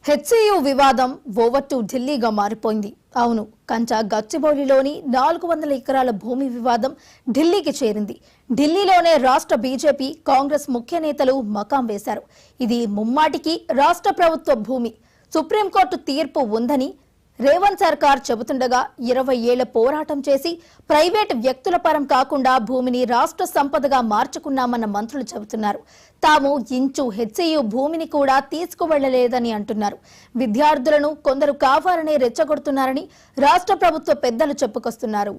HCU వివాదం over to ఢిల్లీగా మారిపోయింది. అవును, కంచ గచ్చిబౌలిలోని 400 ఎకరాల భూమి వివాదం ఢిల్లీకి చేరింది. ఢిల్లీలోనే రాష్ట్ర బీజేపీ, కాంగ్రెస్ ముఖ్య నేతలు మకాం వేశారు. ఇది ముమ్మాటికి రాష్ట్ర ప్రభుత్వ భూమి. సుప్రీంకోర్టు తీర్పు ఉందని రేవంత్ సర్కార్ చెబుతుండగా 20 ఏళ్ల పోరాటం చేసి ప్రైవేట్ వ్యక్తుల పరం కాకుండా భూమిని రాష్ట్ర సంపదగా మార్చుకున్నామన్న మంత్రులు చెబుతున్నారు. తాము ఇంచు హెచ్సియు భూమిని కూడా తీసుకువెళ్లలేదని అంటున్నారు. విద్యార్థులను కొందరు కావాలనే రెచ్చగొడుతున్నారని రాష్ట్ర ప్రభుత్వ పెద్దలు చెప్పుకొస్తున్నారు.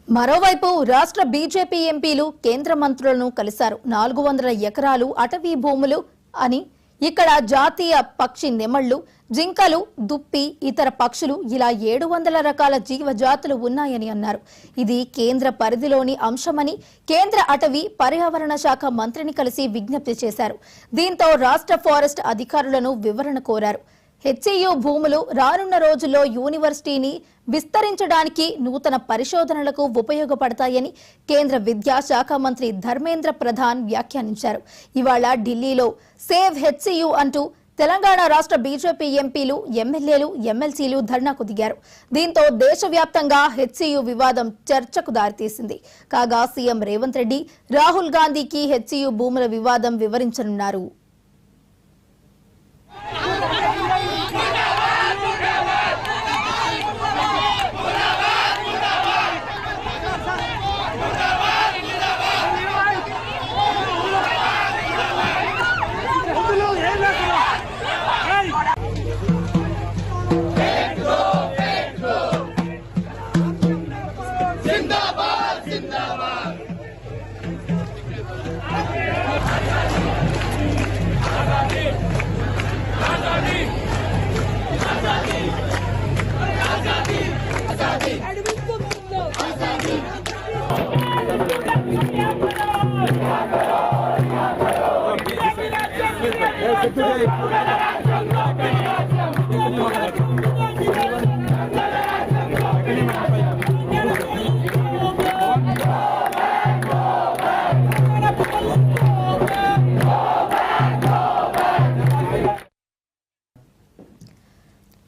మరోవైపు రాష్ట్ర బీజేపీ ఎంపీలు కేంద్ర మంత్రులను కలిశారు. 400 ఎకరాలు అటవీ భూములు అని, ఇక్కడ జాతీయ పక్షి నెమళ్లు, జింకలు, దుప్పి, ఇతర పక్షులు ఇలా 700 రకాల జీవజాతులు ఉన్నాయని అన్నారు. ఇది కేంద్ర పరిధిలోని అంశమని కేంద్ర అటవీ పర్యావరణ శాఖ మంత్రిని కలిసి విజ్ఞప్తి చేశారు. దీంతో రాష్ట్ర ఫారెస్ట్ అధికారులను వివరణ కోరారు. హెచ్సియు భూములు రానున్న రోజుల్లో యూనివర్సిటీని విస్తరించడానికి, నూతన పరిశోధనలకు ఉపయోగపడతాయని కేంద్ర విద్యాశాఖ మంత్రి ధర్మేంద్ర ప్రధాన్ వ్యాఖ్యానించారు. ఇవాళ ఢిల్లీలో సేవ్ హెచ్సియు అంటూ తెలంగాణ రాష్ట్ర బీజేపీ ఎంపీలు, ఎమ్మెల్యేలు, ఎమ్మెల్సీలు ధర్నాకు దిగారు. దీంతో దేశవ్యాప్తంగా హెచ్సియు వివాదం చర్చకు దారితీసింది. కాగా సీఎం రేవంత్ రెడ్డి, రాహుల్ గాంధీకి హెచ్సియు భూముల వివాదం వివరించనున్నారు.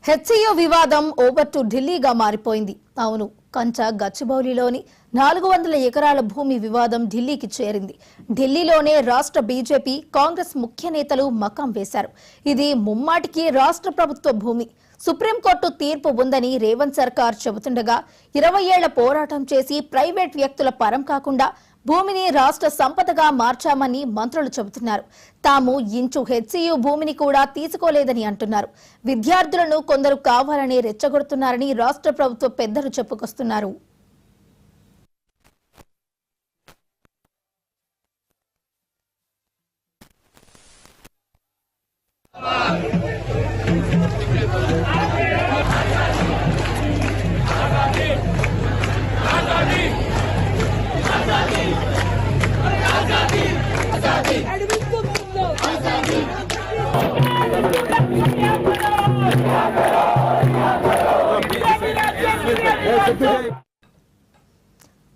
హెచ్సియు వివాదం ఓవర్ టు ఢిల్లీగా మారిపోయింది. అవును, కంచ గచ్చిబౌలిలోని 400 ఎకరాల భూమి వివాదం ఢిల్లీకి చేరింది. ఢిల్లీలోనే రాష్ట్ర బీజేపీ, కాంగ్రెస్ ముఖ్య నేతలు మకాం వేశారు. ఇది ముమ్మాటికి రాష్ట్ర ప్రభుత్వ భూమి. సుప్రీంకోర్టు తీర్పు ఉందని రేవంత్ సర్కార్ చెబుతుండగా 20 ఏళ్ల పోరాటం చేసి ప్రైవేట్ వ్యక్తుల పరం కాకుండా భూమిని రాష్ట్ర సంపదగా మార్చామని మంత్రులు చెబుతున్నారు. తాము ఇంచు హెచ్సియు భూమిని కూడా తీసుకోలేదని అంటున్నారు. విద్యార్థులను కొందరు కావాలని రెచ్చగొడుతున్నారని రాష్ట్ర ప్రభుత్వ పెద్దలు చెప్పుకొస్తున్నారు.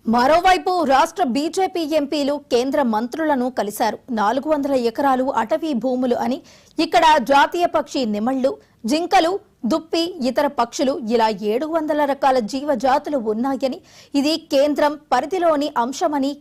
మరోవైపు రాష్ట్ర బీజేపీ ఎంపీలు కేంద్ర మంత్రులను కలిశారు. 400 ఎకరాలు అటవీ భూములు అని, ఇక్కడ జాతీయ పక్షి నెమళ్లు, జింకలు, దుప్పి, ఇతర పక్షులు ఇలా 700 రకాల జీవజాతులు ఉన్నాయని, ఇది కేంద్రం పరిధిలోని అంశమని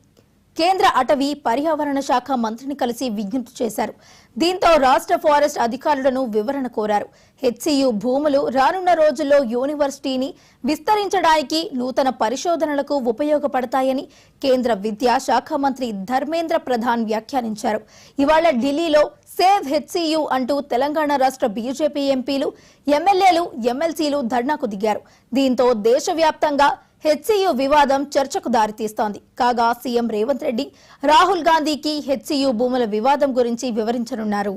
కేంద్ర అటవీ పర్యావరణ శాఖ మంత్రిని కలిసి విజ్ఞప్తి చేశారు. దీంతో రాష్ట్ర ఫారెస్ట్ అధికారులను వివరణ కోరారు. హెచ్సియు భూములు రానున్న రోజుల్లో యూనివర్సిటీని విస్తరించడానికి, నూతన పరిశోధనలకు ఉపయోగపడతాయని కేంద్ర విద్యాశాఖ మంత్రి ధర్మేంద్ర ప్రధాన్ వ్యాఖ్యానించారు. ఇవాళ ఢిల్లీలో సేవ్ హెచ్సియు అంటూ తెలంగాణ రాష్ట్ర బీజేపీ ఎంపీలు, ఎమ్మెల్యేలు, ఎమ్మెల్సీలు ధర్నాకు దిగారు. దీంతో దేశవ్యాప్తంగా హెచ్సియు వివాదం చర్చకు దారితీస్తోంది. కాగా సీఎం రేవంత్ రెడ్డి, రాహుల్ గాంధీకి హెచ్సియు భూముల వివాదం గురించి వివరించనున్నారు.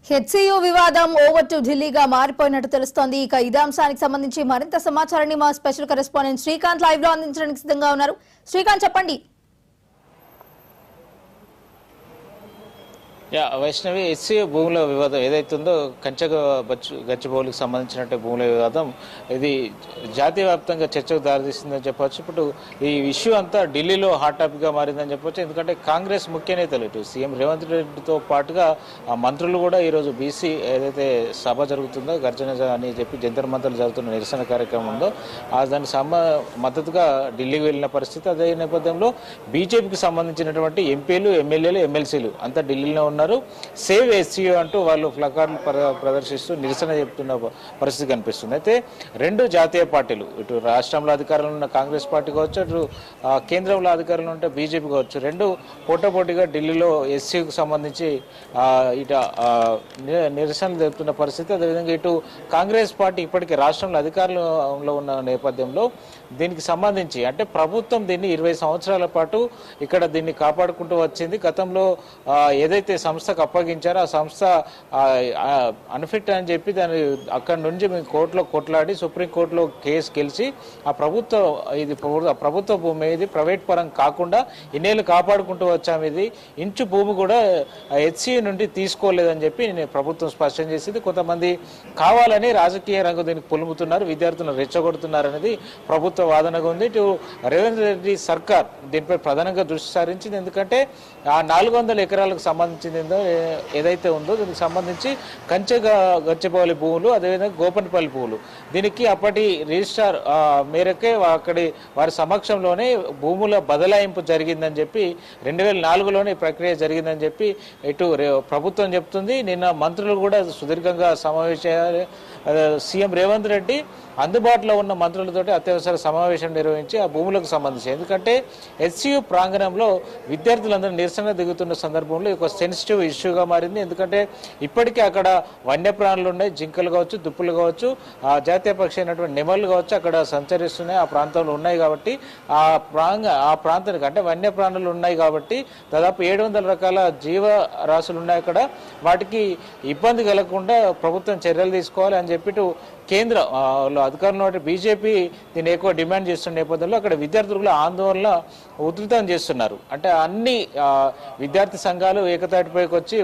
హెచ్సియు వివాదం ఓవర్ టు ఢిల్లీగా మారిపోయినట్టు తెలుస్తోంది. ఇక ఇదే అంశానికి సంబంధించి మరింత సమాచారాన్ని మా స్పెషల్ కరెస్పాండెంట్ శ్రీకాంత్ లైవ్ లో అందించడానికి సిద్ధంగా ఉన్నారు. శ్రీకాంత్, చెప్పండి. వైష్ణవి, హెచ్సియు భూముల వివాదం ఏదైతుందో గచ్చిబౌలికి సంబంధించినట్టు భూముల వివాదం ఇది జాతీయ వ్యాప్తంగా చర్చకు దారితీస్తుందని చెప్పవచ్చు. ఇప్పుడు ఈ ఇష్యూ అంతా ఢిల్లీలో హాట్ టాపిక్ గా మారిందని చెప్పొచ్చు. ఎందుకంటే కాంగ్రెస్ ముఖ్య నేతలు ఇటు సీఎం రేవంత్ రెడ్డితో పాటుగా మంత్రులు కూడా ఈరోజు బీసీ ఏదైతే సభ జరుగుతుందో గర్జన అని చెప్పి జంతర్ మంతర్లు జరుగుతున్న నిరసన కార్యక్రమం ఉందో దానికి మద్దతుగా ఢిల్లీకి వెళ్ళిన పరిస్థితి. అదే నేపథ్యంలో బీజేపీకి సంబంధించినటువంటి ఎంపీలు, ఎమ్మెల్యేలు, ఎమ్మెల్సీలు అంతా ఢిల్లీలో ఉన్నారు. సేవ్ హెచ్సియు అంటూ వాళ్ళు ప్లకార్డులు ప్రదర్శిస్తూ నిరసన చెప్తున్న పరిస్థితి కనిపిస్తుంది. అయితే రెండు జాతీయ పార్టీలు, ఇటు రాష్ట్రంలో అధికారంలో ఉన్న కాంగ్రెస్ పార్టీ కావచ్చు, అటు కేంద్రంలో అధికారంలో ఉంటే బీజేపీ కావచ్చు, రెండు పోటాపోటీగా ఢిల్లీలో హెచ్సియుకు సంబంధించి ఇటు నిరసనలు జరుపుతున్న పరిస్థితి. అదేవిధంగా ఇటు కాంగ్రెస్ పార్టీ ఇప్పటికే రాష్ట్రంలో అధికారంలో ఉన్న నేపథ్యంలో దీనికి సంబంధించి అంటే ప్రభుత్వం దీన్ని 20 సంవత్సరాల పాటు ఇక్కడ దీన్ని కాపాడుకుంటూ వచ్చింది. గతంలో ఏదైతే సంస్థకు అప్పగించారో ఆ సంస్థ అన్ఫిట్ అని చెప్పి దాన్ని అక్కడి నుంచి మేము కోర్టులో కొట్లాడి సుప్రీంకోర్టులో కేసు గెలిచి ఆ ప్రభుత్వ భూమి ఇది ప్రైవేట్ పరం కాకుండా ఇన్నేళ్ళు కాపాడుకుంటూ వచ్చాము. ఇది ఇంచు భూమి కూడా హెచ్సియు నుండి తీసుకోలేదని చెప్పి ప్రభుత్వం స్పష్టం చేసింది. కొంతమంది కావాలని రాజకీయ రంగు దీనికి పులుముతున్నారు, విద్యార్థులను రెచ్చగొడుతున్నారు అనేది ప్రభుత్వ వాదనగా ఉంది. ఇటు రేవంత్ రెడ్డి సర్కార్ దీనిపై ప్రధానంగా దృష్టి సారించింది. ఎందుకంటే ఆ 400 ఎకరాలకు సంబంధించింది ఏదైతే ఉందో దీనికి సంబంధించి గచ్చిబౌలి భూములు, అదేవిధంగా గోపన్పల్లి భూములు, దీనికి అప్పటి రిజిస్ట్రార్ మేరకే వారి సమక్షంలోనే భూముల బదలాయింపు జరిగిందని చెప్పి 2004లోనే ప్రక్రియ జరిగిందని చెప్పి ఇటు ప్రభుత్వం చెప్తుంది. నిన్న మంత్రులు కూడా సుదీర్ఘంగా సమావేశాలు సీఎం రేవంత్ రెడ్డి అందుబాటులో ఉన్న మంత్రులతోటి అత్యవసర సమావేశం నిర్వహించి ఆ భూములకు సంబంధించి, ఎందుకంటే హెచ్సియు ప్రాంగణంలో విద్యార్థులందరూ నిరసన దిగుతున్న సందర్భంలో ఒక సెన్సిటివ్ ఇష్యూగా మారింది. ఎందుకంటే ఇప్పటికే అక్కడ వన్యప్రాణులు ఉన్నాయి, జింకలు కావచ్చు, దుప్పులు కావచ్చు, జాతీయ పక్షి అయినటువంటి నెమళ్ళు కావచ్చు అక్కడ సంచరిస్తున్నాయి, ఆ ప్రాంతంలో ఉన్నాయి. కాబట్టి ఆ ప్రాంతానికి అంటే వన్యప్రాణులు ఉన్నాయి కాబట్టి దాదాపు 700 రకాల జీవరాశులు ఉన్నాయి అక్కడ. వాటికి ఇబ్బంది కలగకుండా ప్రభుత్వం చర్యలు తీసుకోవాలి అని చెప్పి కేంద్ర అధికారంలో బీజేపీ దీన్ని ఎక్కువ డిమాండ్ చేస్తున్న నేపథ్యంలో అక్కడ విద్యార్థులు ఆందోళన ఉధృతం చేస్తున్నారు. అంటే అన్ని విద్యార్థి సంఘాలు ఏకతాటిపైకి వచ్చి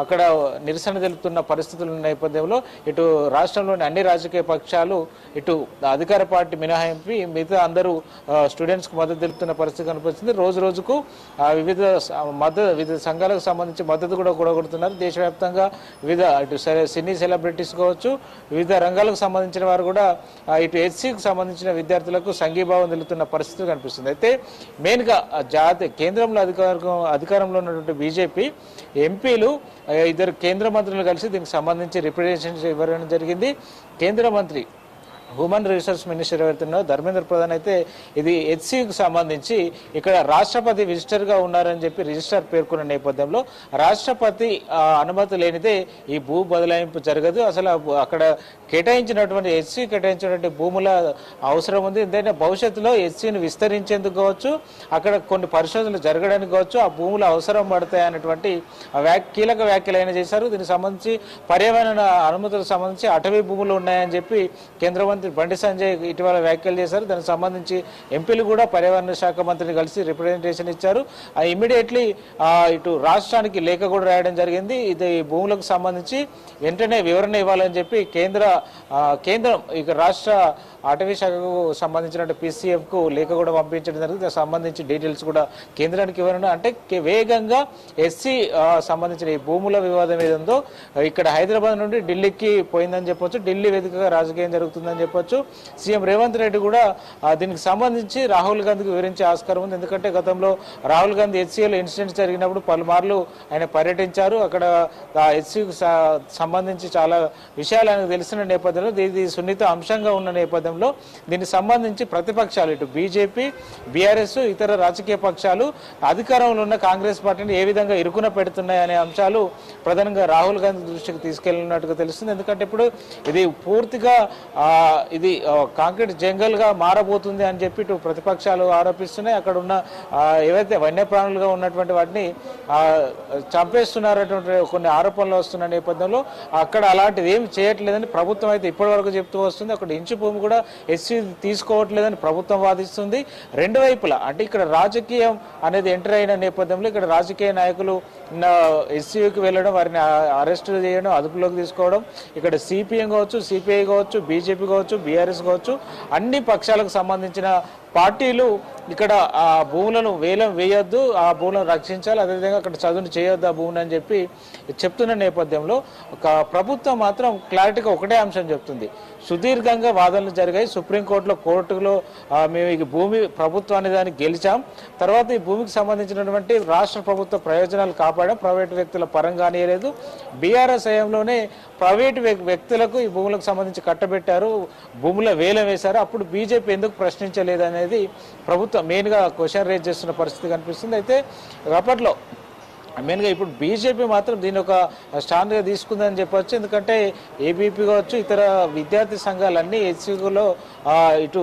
అక్కడ నిరసన తెలుపుతున్న పరిస్థితుల నేపథ్యంలో ఇటు రాష్ట్రంలోని అన్ని రాజకీయ పక్షాలు, ఇటు అధికార పార్టీ మినహాయింపు మిగతా అందరూ స్టూడెంట్స్కి మద్దతు తెలుపుతున్న పరిస్థితి కనిపిస్తుంది. రోజు రోజుకు వివిధ సంఘాలకు సంబంధించి మద్దతు కూడా కూడగొడుతున్నారు. దేశవ్యాప్తంగా వివిధ ఇటు సినీ సెలబ్రిటీస్ కావచ్చు, వివిధ రంగాలకు సంబంధించిన వారు కూడా ఇటు హెచ్సికి సంబంధించిన విద్యార్థులకు సంఘీభావం తెలుపుతున్న పరిస్థితి కనిపిస్తుంది. అయితే మెయిన్గా కేంద్రంలో అధికారంలో ఉన్నటువంటి బీజేపీ ఎంపీలు ఇద్దరు కేంద్ర మంత్రులు కలిసి దీనికి సంబంధించి రిప్రజెంటేషన్ ఇవ్వడం జరిగింది. కేంద్ర మంత్రి హ్యూమన్ రిసోర్స్ మినిస్టర్ ఎవరైతున్నారో ధర్మేంద్ర ప్రధాన్ అయితే ఇది హెచ్సికి సంబంధించి ఇక్కడ రాష్ట్రపతి విజిటర్గా ఉన్నారని చెప్పి రిజిస్టర్ పేర్కొన్న నేపథ్యంలో రాష్ట్రపతి అనుమతి లేనిదే ఈ భూ బదలాయింపు జరగదు, అసలు అక్కడ కేటాయించినటువంటి హెచ్సి కేటాయించినటువంటి భూముల అవసరం ఉంది. ఎందుకంటే భవిష్యత్తులో హెచ్సిని విస్తరించేందుకు కావచ్చు, అక్కడ కొన్ని పరిశోధనలు జరగడానికి కావచ్చు ఆ భూములు అవసరం పడతాయి అనేటువంటి కీలక వ్యాఖ్యలు అయినా చేశారు. దీనికి సంబంధించి పర్యావరణ అనుమతులకు సంబంధించి అటవీ భూములు ఉన్నాయని చెప్పి కేంద్ర మంత్రి బండి సంజయ్ ఇటీవల వ్యాఖ్యలు చేశారు. దానికి సంబంధించి ఎంపీలు కూడా పర్యావరణ శాఖ మంత్రిని కలిసి రిప్రజెంటేషన్ ఇచ్చారు. ఇమీడియట్లీ ఇటు రాష్ట్రానికి లేఖ కూడా రాయడం జరిగింది. ఇది భూములకు సంబంధించి వెంటనే వివరణ ఇవ్వాలని చెప్పి కేంద్రం ఇక రాష్ట్ర అటవీ శాఖకు సంబంధించిన PCF కు లేఖ కూడా పంపించడం జరిగింది. దానికి సంబంధించి డీటెయిల్స్ కూడా కేంద్రానికి వివరణ అంటే వేగంగా ఎస్సీ సంబంధించిన ఈ భూముల వివాదం ఏదందో ఇక్కడ హైదరాబాద్ నుండి ఢిల్లీకి పోయిందని చెప్పొచ్చు. ఢిల్లీ వేదికగా రాజకీయం జరుగుతుందని చెప్పొచ్చు. సీఎం రేవంత్ రెడ్డి కూడా దీనికి సంబంధించి రాహుల్ గాంధీకి వివరించే ఆస్కారం ఉంది. ఎందుకంటే గతంలో రాహుల్ గాంధీ HCL ఇన్సిడెంట్స్ జరిగినప్పుడు పలుమార్లు ఆయన పర్యటించారు. అక్కడ HCకు సంబంధించి చాలా విషయాలు ఆయనకు తెలిసిన నేపథ్యంలో ఇది సున్నిత అంశంగా ఉన్న నేపథ్యంలో దీనికి సంబంధించి ప్రతిపక్షాలు ఇటు బీజేపీ, బీఆర్ఎస్, ఇతర రాజకీయ పక్షాలు అధికారంలో ఉన్న కాంగ్రెస్ పార్టీని ఏ విధంగా ఇరుకున పెడుతున్నాయనే అంశాలు ప్రధానంగా రాహుల్ గాంధీ దృష్టికి తీసుకెళ్లినట్టుగా తెలుస్తుంది. ఎందుకంటే ఇప్పుడు ఇది పూర్తిగా ఇది కాంక్రీట్ జంగల్ గా మారబోతుంది అని చెప్పి ఇటు ప్రతిపక్షాలు ఆరోపిస్తున్నాయి. అక్కడ ఉన్న ఏవైతే వన్యప్రాణులుగా ఉన్నటువంటి వాటిని చంపేస్తున్నారటువంటి కొన్ని ఆరోపణలు వస్తున్న నేపథ్యంలో అక్కడ అలాంటిది ఏమి చేయట్లేదని ప్రభుత్వం అయితే ఇప్పటి వరకు చెప్తూ వస్తుంది. అక్కడ ఇంచు భూమి కూడా ఎస్సీ తీసుకోవట్లేదని ప్రభుత్వం వాదిస్తుంది. రెండు వైపులా అంటే ఇక్కడ రాజకీయం అనేది ఎంటర్ అయిన నేపథ్యంలో ఇక్కడ రాజకీయ నాయకులు ఎస్సీకి వెళ్ళడం, వారిని అరెస్టు చేయడం, అదుపులోకి తీసుకోవడం, ఇక్కడ CPM కావచ్చు, CPI కావచ్చు, బీజేపీ కావచ్చు, బీఆర్ఎస్ కావచ్చు, అన్ని పక్షాలకు సంబంధించిన పార్టీలు ఇక్కడ ఆ భూములను వేలం వేయొద్దు, ఆ భూములను రక్షించాలి, అదేవిధంగా అక్కడ చదువును చేయొద్దు ఆ భూమిని అని చెప్పి చెప్తున్న నేపథ్యంలో ఒక ప్రభుత్వం మాత్రం క్లారిటీగా ఒకటే అంశం చెప్తుంది. సుదీర్ఘంగా వాదనలు జరిగాయి. కోర్టులో మేము ఈ భూమి ప్రభుత్వాన్ని దాన్ని గెలిచాం. తర్వాత ఈ భూమికి సంబంధించినటువంటి రాష్ట్ర ప్రభుత్వ ప్రయోజనాలు కాపాడాం, ప్రైవేటు వ్యక్తుల పరంగా లేదు. బీఆర్ఎస్ హయాంలోనే ప్రైవేటు వ్యక్తులకు ఈ భూములకు సంబంధించి కట్టబెట్టారు, భూముల వేలం వేశారు. అప్పుడు బీజేపీ ఎందుకు ప్రశ్నించలేదు అనేది ప్రభుత్వం మెయిన్గా క్వశ్చన్ రేజ్ చేస్తున్న పరిస్థితి కనిపిస్తుంది. అయితే అప్పట్లో మెయిన్గా ఇప్పుడు బీజేపీ మాత్రం దీని ఒక స్టాండ్గా తీసుకుందని చెప్పవచ్చు. ఎందుకంటే ఏబీపీ కావచ్చు, ఇతర విద్యార్థి సంఘాలన్నీ HCలో ఇటు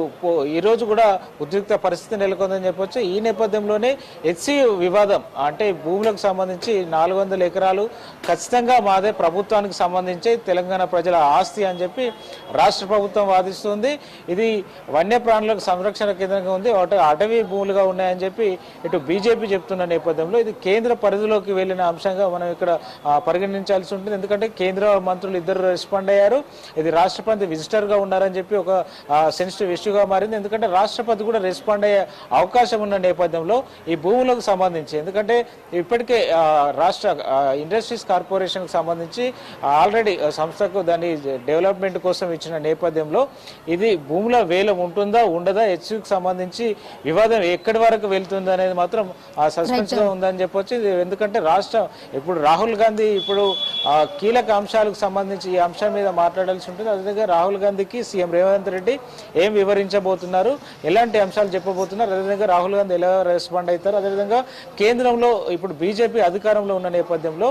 ఈరోజు కూడా ఉద్రిక్త పరిస్థితి నెలకొందని చెప్పొచ్చు. ఈ నేపథ్యంలోనే HC వివాదం అంటే భూములకు సంబంధించి 400 ఎకరాలు ఖచ్చితంగా మాదే, ప్రభుత్వానికి సంబంధించి తెలంగాణ ప్రజల ఆస్తి అని చెప్పి రాష్ట్ర ప్రభుత్వం వాదిస్తుంది. ఇది వన్యప్రాణులకు సంరక్షణ కేంద్రంగా ఉంది, అటవీ భూములుగా ఉన్నాయని చెప్పి ఇటు బీజేపీ చెప్తున్న నేపథ్యంలో ఇది కేంద్ర పరిధిలో వెళ్ళిన అంశంగా మనం ఇక్కడ పరిగణించాల్సి ఉంటుంది. ఎందుకంటే కేంద్ర మంత్రులు ఇద్దరు రెస్పాండ్ అయ్యారు. ఇది రాష్ట్రపతి విజిటర్ గా ఉన్నారని చెప్పి ఒక సెన్సిటివ్ ఇష్యూగా మారింది. ఎందుకంటే రాష్ట్రపతి కూడా రెస్పాండ్ అయ్యే అవకాశం ఉన్న నేపథ్యంలో ఈ భూములకు సంబంధించి, ఎందుకంటే ఇప్పటికే రాష్ట్ర ఇండస్ట్రీస్ కార్పొరేషన్ కు సంబంధించి ఆల్రెడీ సంస్థకు దాని డెవలప్మెంట్ కోసం ఇచ్చిన నేపథ్యంలో ఇది భూముల వేలం ఉంటుందా ఉండదా, HCకు సంబంధించి వివాదం ఎక్కడి వరకు వెళ్తుంది అనేది మాత్రం సస్పెన్స్ గా ఉందని చెప్పొచ్చు. ఎందుకంటే రాష్ట్రం ఇప్పుడు రాహుల్ గాంధీ ఇప్పుడు కీలక అంశాలకు సంబంధించి ఈ అంశం మీద మాట్లాడాల్సి ఉంటుంది. అదేవిధంగా రాహుల్ గాంధీకి సీఎం రేవంత్ రెడ్డి ఏం వివరించబోతున్నారు, ఎలాంటి అంశాలు చెప్పబోతున్నారు, అదేవిధంగా రాహుల్ గాంధీ ఎలా రెస్పాండ్ అవుతారు, అదేవిధంగా కేంద్రంలో ఇప్పుడు బీజేపీ అధికారంలో ఉన్న నేపథ్యంలో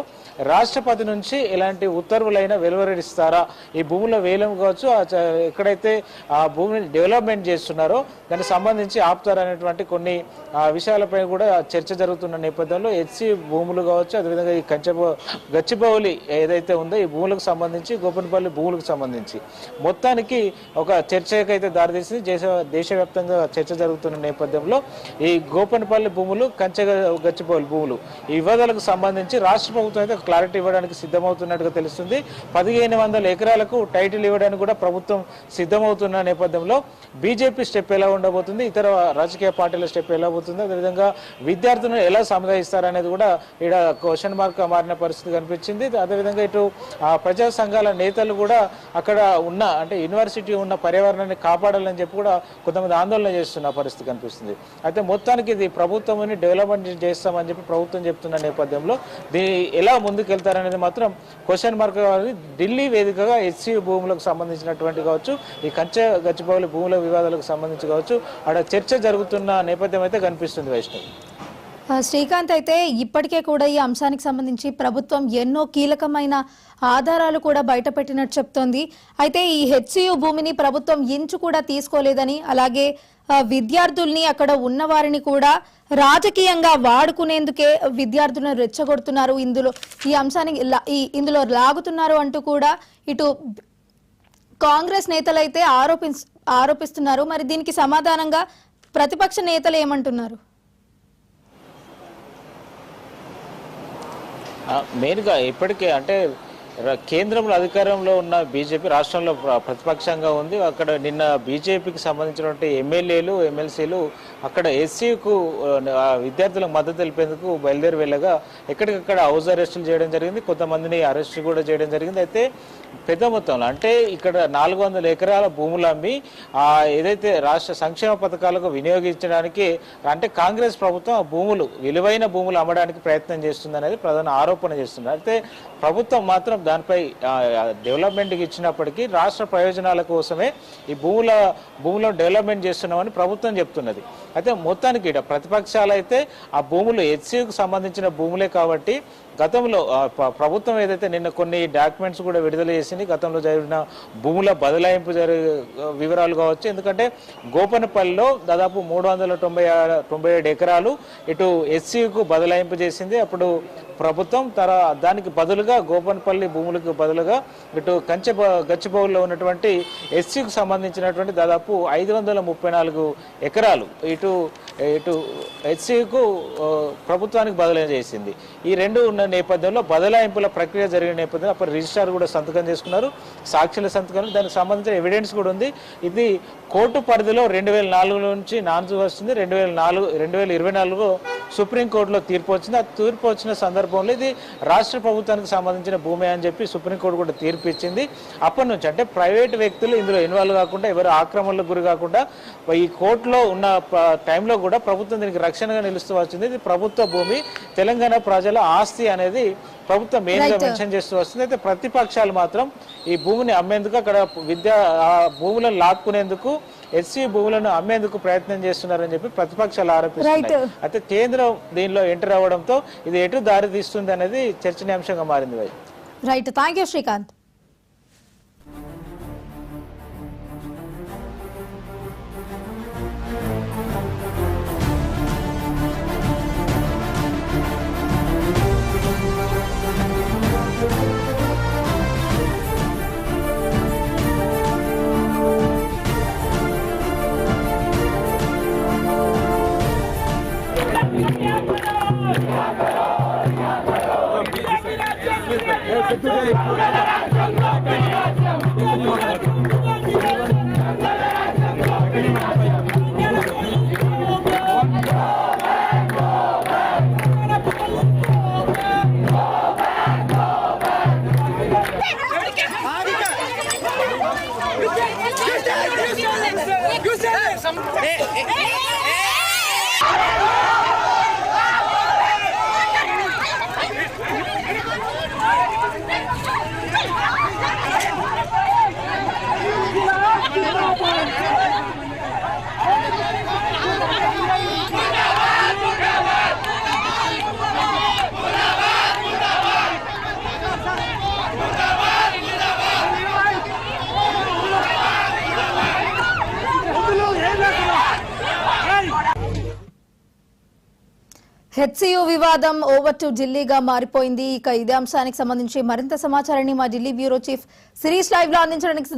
రాష్ట్రపతి నుంచి ఎలాంటి ఉత్తర్వులైనా వెలువరిస్తారా, ఈ భూముల వేలం కావచ్చు, ఎక్కడైతే ఆ భూమిని డెవలప్మెంట్ చేస్తున్నారో దానికి సంబంధించి ఆపుతారనేటువంటి కొన్ని విషయాలపై కూడా చర్చ జరుగుతున్న నేపథ్యంలో HC భూములు కావచ్చు, అదేవిధంగా ఈ గచ్చిబౌలి ఏదైతే ఉందో ఈ భూములకు సంబంధించి, గోపన్పల్లి భూములకు సంబంధించి మొత్తానికి ఒక చర్చకైతే దారితీసింది. దేశవ్యాప్తంగా చర్చ జరుగుతున్న నేపథ్యంలో ఈ గోపన్పల్లి భూములు, గచ్చిబౌలి భూములు ఈ వివాదాలకు సంబంధించి రాష్ట్ర ప్రభుత్వం అయితే క్లారిటీ ఇవ్వడానికి సిద్ధమవుతున్నట్టుగా తెలుస్తుంది. 1500 ఎకరాలకు టైటిల్ ఇవ్వడానికి కూడా ప్రభుత్వం సిద్ధమవుతున్న నేపథ్యంలో బీజేపీ స్టెప్ ఎలా ఉండబోతుంది, ఇతర రాజకీయ పార్టీల స్టెప్ ఎలా పోతుంది, అదేవిధంగా విద్యార్థులను ఎలా సముదాయిస్తారనేది కూడా ఇక్కడ క్వశ్చన్ మార్క్ మారిన పరిస్థితి కనిపించింది. అదేవిధంగా ఇటు ప్రజా సంఘాల నేతలు కూడా అక్కడ ఉన్న అంటే యూనివర్సిటీ ఉన్న పర్యావరణాన్ని కాపాడాలని చెప్పి కూడా కొంతమంది ఆందోళన చేస్తున్న పరిస్థితి కనిపిస్తుంది. అయితే మొత్తానికి ఇది ప్రభుత్వాన్ని డెవలప్మెంట్ చేస్తామని చెప్పి ప్రభుత్వం చెప్తున్న నేపథ్యంలో దీన్ని ఎలా ముందుకెళ్తారనేది మాత్రం క్వశ్చన్ మార్క్. ఢిల్లీ వేదికగా HC భూములకు సంబంధించినటువంటి కావచ్చు, ఈ గచ్చిబౌలి భూముల వివాదాలకు సంబంధించి కావచ్చు అక్కడ చర్చ జరుగుతున్న నేపథ్యం అయితే కనిపిస్తుంది. వైష్ణవి, శ్రీకాంత్, అయితే ఇప్పటికే కూడా ఈ అంశానికి సంబంధించి ప్రభుత్వం ఎన్నో కీలకమైన ఆధారాలు కూడా బయటపెట్టినట్టు చెప్తోంది. అయితే ఈ HCU భూమిని ప్రభుత్వం ఇంచు కూడా తీసుకోలేదని, అలాగే విద్యార్థుల్ని అక్కడ ఉన్న వారిని కూడా రాజకీయంగా వాడుకునేందుకే విద్యార్థులను రెచ్చగొడుతున్నారు, ఇందులో ఈ అంశాన్ని ఇందులో లాగుతున్నారు అంటూ కూడా ఇటు కాంగ్రెస్ నేతలు అయితే ఆరోపిస్తున్నారు. మరి దీనికి సమాధానంగా ప్రతిపక్ష నేతలు ఏమంటున్నారు? మెయిన్గా ఇప్పటికే అంటే కేంద్రంలో అధికారంలో ఉన్న బీజేపీ రాష్ట్రంలో ప్రతిపక్షంగా ఉంది. అక్కడ నిన్న బీజేపీకి సంబంధించినటువంటి ఎమ్మెల్యేలు ఎమ్మెల్సీలు అక్కడ ఎస్సీకు విద్యార్థులకు మద్దతు తెలిపేందుకు బయలుదేరి వెళ్ళగా ఎక్కడికక్కడ హౌస్ అరెస్టులు చేయడం జరిగింది. కొంతమందిని అరెస్ట్ కూడా చేయడం జరిగింది. అయితే పెద్ద మొత్తంలో అంటే ఇక్కడ 400 ఎకరాల భూములు అమ్మి ఏదైతే రాష్ట్ర సంక్షేమ పథకాలకు వినియోగించడానికి అంటే కాంగ్రెస్ ప్రభుత్వం ఆ భూములు విలువైన భూములు అమ్మడానికి ప్రయత్నం చేస్తుంది అనేది ప్రధాన ఆరోపణ చేస్తున్నారు. అయితే ప్రభుత్వం మాత్రం దానిపై డెవలప్మెంట్కి ఇచ్చినప్పటికీ రాష్ట్ర ప్రయోజనాల కోసమే ఈ భూములను డెవలప్మెంట్ చేస్తున్నామని ప్రభుత్వం చెప్తున్నది. అయితే మొత్తానికి ప్రతిపక్షాలు అయితే ఆ భూములు హెచ్సికు సంబంధించిన భూములే కాబట్టి గతంలో ప్రభుత్వం ఏదైతే నిన్న కొన్ని డాక్యుమెంట్స్ కూడా విడుదల చేసింది గతంలో జరిగిన భూముల బదలాయింపు వివరాలు కావచ్చు. ఎందుకంటే గోపనపల్లిలో దాదాపు 397 ఎకరాలు ఇటు ఎస్సీకు బదలాయింపు చేసింది అప్పుడు ప్రభుత్వం. దానికి బదులుగా గోపనపల్లి భూములకు బదులుగా ఇటు గచ్చిబౌలిలో ఉన్నటువంటి ఎస్సీకు సంబంధించినటువంటి దాదాపు 534 ఎకరాలు ఇటు హెచ్సికు ప్రభుత్వానికి బదిలీ చేసింది. ఈ రెండు ఉన్న నేపథ్యంలో బదలాయింపుల ప్రక్రియ జరిగిన నేపథ్యంలో అప్పుడు రిజిస్ట్రార్ కూడా సంతకం చేసుకున్నారు, సాక్షుల సంతకాలు, దానికి సంబంధించిన ఎవిడెన్స్ కూడా ఉంది. ఇది కోర్టు పరిధిలో 2004 నుంచి నాన్సు వస్తుంది. 2024 సుప్రీంకోర్టులో తీర్పు వచ్చింది. ఆ తీర్పు వచ్చిన సందర్భంలో ఇది రాష్ట్ర ప్రభుత్వానికి సంబంధించిన భూమి అని చెప్పి సుప్రీంకోర్టు కూడా తీర్పు ఇచ్చింది. అప్పటి నుంచి అంటే ప్రైవేట్ వ్యక్తులు ఇందులో ఇన్వాల్వ్ కాకుండా ఎవరు ఆక్రమణలకు గురి కాకుండా ఈ కోర్టులో ఉన్న టైంలో కూడా ప్రభుత్వం దీనికి రక్షణగా నిలుస్తూ వచ్చింది. ఇది ప్రభుత్వ భూమి, తెలంగాణ ప్రజల ఆస్తి అనేది ప్రభుత్వం మెయిన్గా మెన్షన్ చేస్తూ వస్తుంది. అయితే ప్రతిపక్షాలు మాత్రం ఈ భూమిని అమ్మేందుకు అక్కడ భూములను లాక్కునేందుకు ఎస్సీ భూములను అమ్మేందుకు ప్రయత్నం చేస్తున్నారని చెప్పి ప్రతిపక్షాలు ఆరోపిస్తున్నాయి. అయితే కేంద్రం దీనిలో ఎంటర్ అవ్వడంతో ఇది ఎటు దారి తీస్తుంది అనేది చర్చనీయాంశంగా మారింది. Right, thank you Srikanth. HCU వివాదం ఓవర్ టు ఢిల్లీగా మారిపోయింది. ఇక ఇదే అంశానికి సంబంధించి మరింత సమాచారాన్ని మా Delhi bureau chief series live లో అందించడానికి